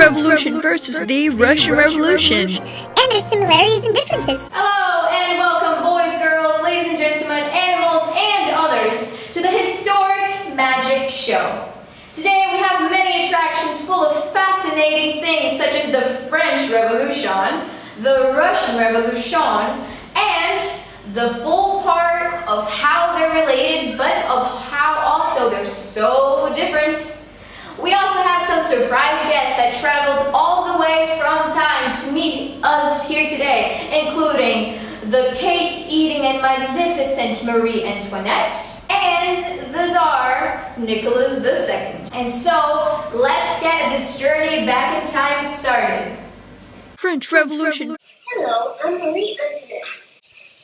Revolution versus the Russian Revolution. And there's similarities and differences. Hello and welcome, boys, girls, ladies and gentlemen, animals and others, to the historic magic show. Today we have many attractions full of fascinating things such as the French Revolution, the Russian Revolution, and the full part of how they're related, but of how also they're so different. We also have some surprise guests that traveled all the way from time to meet us here today, including the cake-eating and magnificent Marie Antoinette and the Tsar Nicholas II. And so, let's get this journey back in time started. French Revolution. Hello, I'm Marie Antoinette,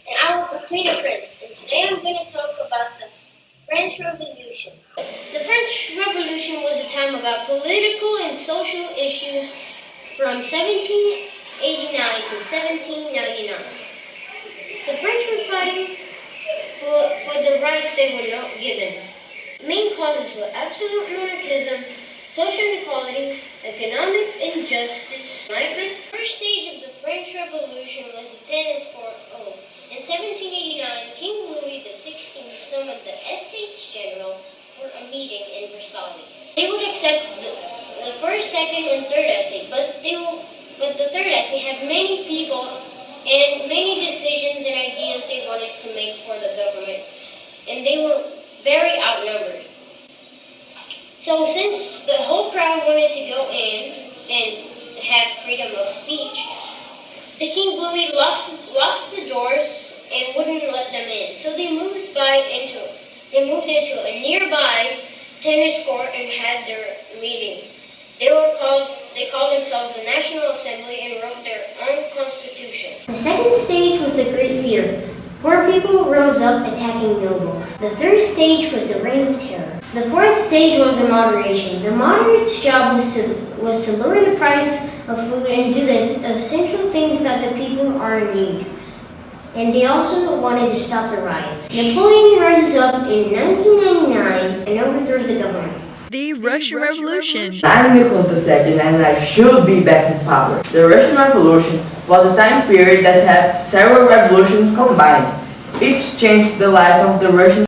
and I was the Queen of France, and today I'm going to talk about the French Revolution. The French Revolution was a time about political and social issues from 1789 to 1799. The French were fighting for the rights they were not given. Main causes were absolute monarchism, social inequality, economic injustice, enlightenment. The first stage of the French Revolution was the tennis court. In 1789, King Louis XVI summoned the Estates General for a meeting in Versailles. They would accept the first, second, and third essay, but the third essay had many people and many decisions and ideas they wanted to make for the government, and they were very outnumbered. So since the whole crowd wanted to go in and have freedom of speech, the King Louis locked the doors and wouldn't let them in. So they moved into a nearby tennis court and had their meeting. They called themselves the National Assembly and wrote their own constitution. The second stage was the Great Fear. Poor people rose up attacking nobles. The third stage was the Reign of Terror. The fourth stage was the moderation. The moderate's job was to lower the price of food and do the essential things that the people are in need. And they also wanted to stop the riots. Napoleon rises up in 1999 and overthrows the government. The Russian Revolution. I'm Nicholas II and I should be back in power. The Russian Revolution was a time period that had several revolutions combined. Each changed the life of the Russian